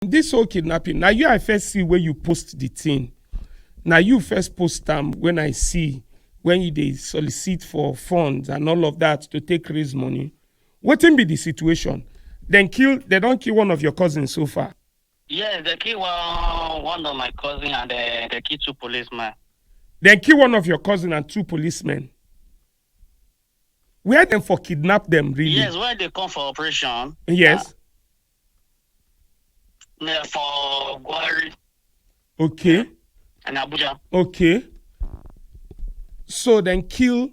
This whole kidnapping. Now you I first see where you post the thing. Now you first post them when I see when you they solicit for funds and all of that to take raise money. What be the situation? They don't kill one of your cousins so far. Yeah, they kill one of my cousin and they kill two policemen. Then kill one of your cousin and two policemen. Where them for kidnap them really? Yes, when they come for operation. Yes. For Gwari. Okay. Yeah. And Abuja. Okay. So then kill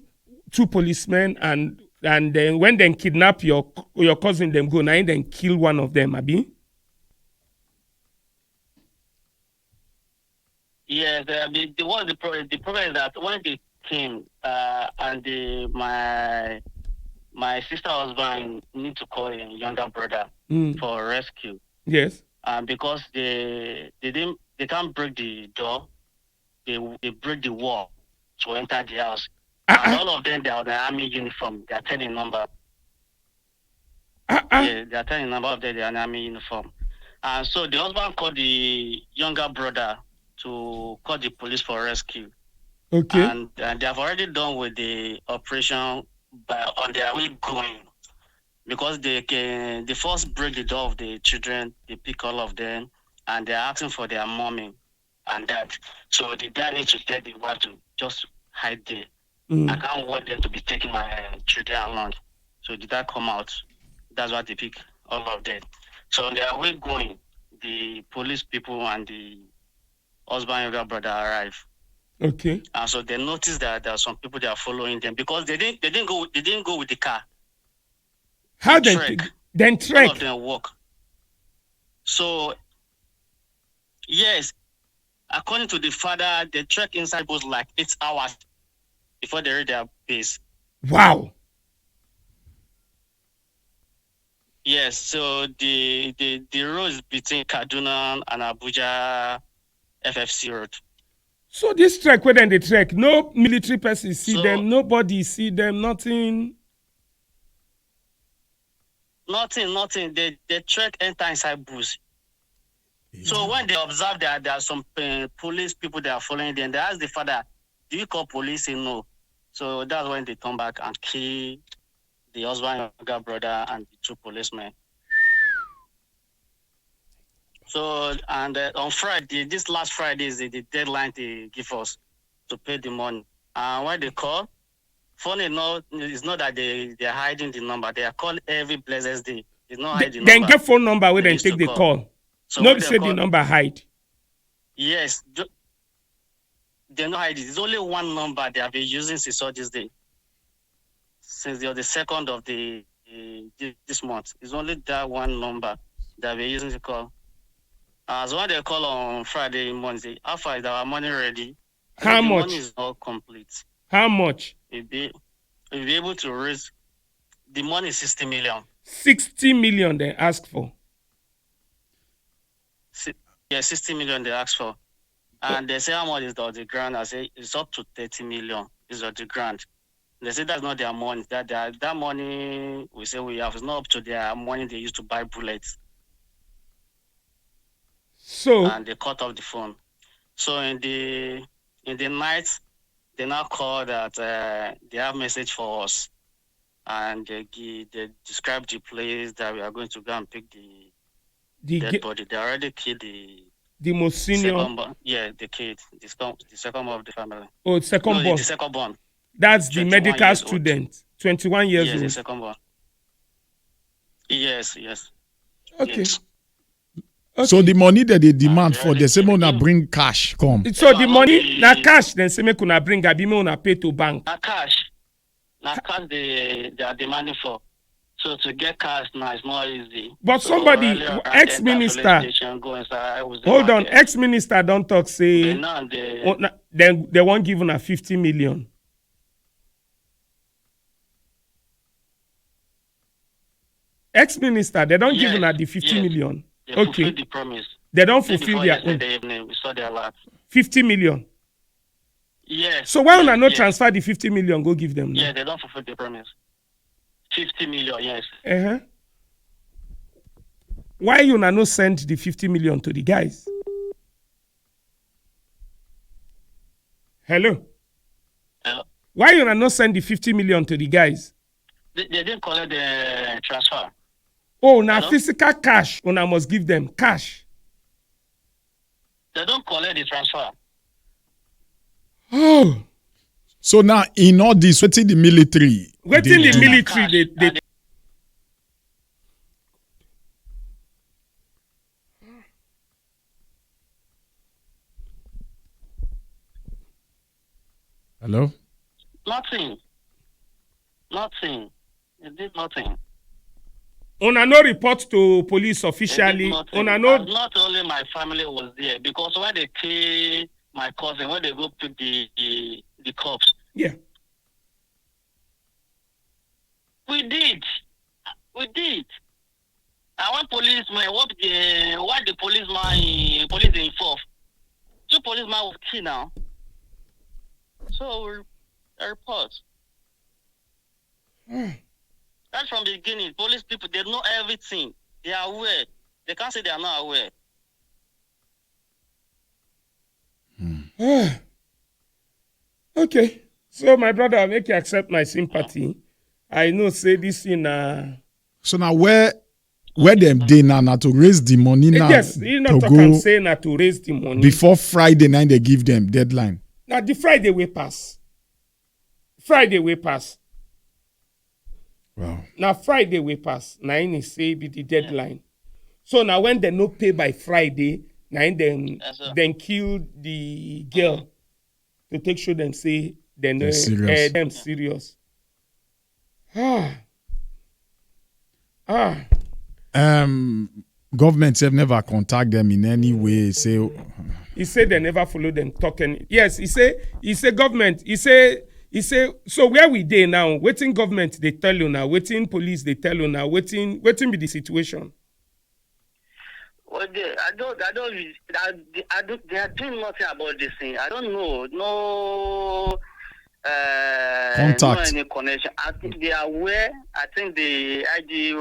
two policemen and then when they kidnap your cousin, them go now and then kill one of them, Abi? Yeah, the problem is that when they came and my sister husband need to call a younger brother for rescue. Yes. Because they can't break the door, they break the wall to enter the house. And all of them, they are on the army uniform. They are telling number. Yeah, they are telling number of them, they are in army uniform. And so the husband called the younger brother to call the police for rescue. Okay. And they have already done with the operation on their way going. Because they first break the door of the children, they pick all of them, and they're asking for their mommy and dad. So the dad needs to tell the wife to just hide there. I can't want them to be taking my children along. So the dad come out. That's why they pick all of them. So on their way going, the police people and the husband and younger brother arrive. Okay. And so they notice that there are some people that are following them because they didn't go with the car. How they trek? All of them walk. So, yes, according to the father, they trek inside was like 8 hours before they reach their base. Wow. Yes, so the road is between Kaduna and Abuja FFC road. So this trek, where then they trek, no military person see them, nobody see them, nothing. Nothing. They trek enter inside bush. Yeah. So when they observe that there are some police people that are following them, they ask the father, "Do you call police?" He no. So that's when they come back and kill the husband, younger brother, and the two policemen. So and on Friday, this last Friday is the deadline they give us to pay the money. And when they call, funny enough, it's not that they are hiding the number. They are called every blessed day. It's not hiding the number. Then get phone number where they take the call. So not say the number hide. Yes. They're not hiding. It's only one number they have been using since all this day. Since the 2nd of this month. It's only that one number that we're using to call. So when they call on Friday morning, how far is our money ready? How much? The money is not complete. How much? We'll be able to raise the money 60 million. 60 million they ask for. Yeah, 60 million they ask for. And they say how much is the grant? I say it's up to 30 million is the grant. They say that's not their money. That money we say we have is not up to their money they used to buy bullets. So and they cut off the phone. So in the night, they now call that they have message for us, and they describe the place that we are going to go and pick the dead body. They already killed the most senior. The kid, the second one of the family. Oh, second born. The second born. That's the medical student, 21 years old. Yes, the second born. Yes. Okay. Yes. Okay. So the money that they demand for the same una bring cash come. So the money na cash then say make una bring abi make una pay to bank. Na cash they are demanding for. So to get cash now is not easy. But so somebody ex-minister hold on, ex-minister don't talk say then they won't give una 50 million. Ex-minister they don't give una the 50 million. They fulfill the promise. They don't fulfill their own. We saw their lot. 50 million. Yes. So why not transfer the 50 million? Go give them. Yeah, they don't fulfill the promise. 50 million, yes. why you no send the 50 million to the guys? Hello? Why you not send the 50 million to the guys? They didn't collect the transfer. Oh, now physical cash, una must give them cash. They don't collect the transfer. Oh. So now, in all this, waiting the military. Waiting the military, they Hello? Nothing. They did nothing. Una no report to police officially. Una no. Not only my family was there, because when they kill my cousin, when they go pick the cops. Yeah. We did. And when policemen, why the police involved? 2 policemen were killed now. So, a report. Right from the beginning, police people, they know everything. They are aware. They can't say they are not aware. Okay. So, my brother, I'll make you accept my sympathy. I know, say this in So now where them dey now to raise the money now? Yes, you know, talk and say now to raise the money. Before Friday night, they give them deadline. Now, the Friday way pass. Wow. Now, Friday way pass. Now, in say be the deadline. So, now when they no pay by Friday, now then kill the girl to take sure them say they're serious. Them serious. Governments have never contact them in any way. Say he said they never follow them talking. Yes, he say government. He say so where we dey now? Waiting government they tell you now. Waiting police they tell you now. Waiting be the situation. Well, they are doing nothing about this thing. I don't know. No. Contact. No any connection. I think they are aware. I think the IG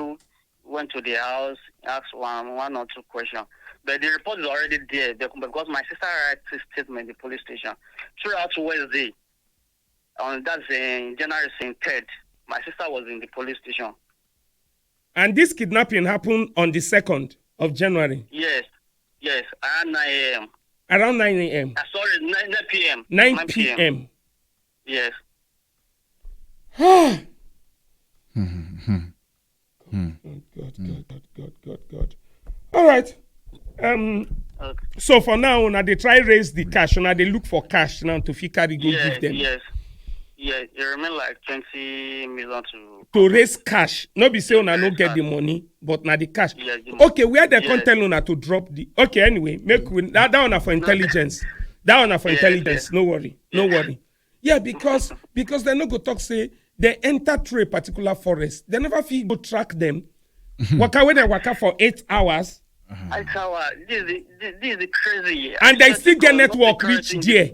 went to the house, asked one or two questions. But the report is already there because my sister wrote a statement in the police station. Throughout Wednesday, that's in January 3rd, my sister was in the police station. And this kidnapping happened on the 2nd of January? Yes, around 9 a.m. Around 9 a.m.? Sorry, 9 p.m. 9 p.m. Yes. God. All right. Okay. So for now, now they try raise the cash. Now they look for cash now to carry go give them. Yes. It remain like 20 million to raise cash. No be say una no get the money, but now the cash. Yes, okay, where they can tell una to drop the. Okay, anyway, make that one for intelligence. That one for intelligence. No worry. Yeah, because they no go talk say they enter through a particular forest. They never feel go track them. Waka for 8 hours. 8 hours. This is crazy. And they still get network reach there.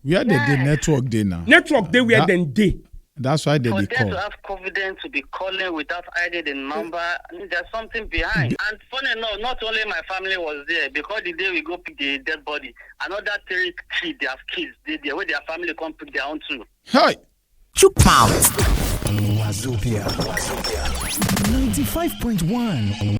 Where they network day now? Network day where then day. That's why they call. For them to have confidence to be calling without hiding the number, there's something behind. And funny enough, not only my family was there, because the day we go pick the dead body, another 3 kids, they have kids, they where their family come pick their own too. Hi. Chook out. 95.1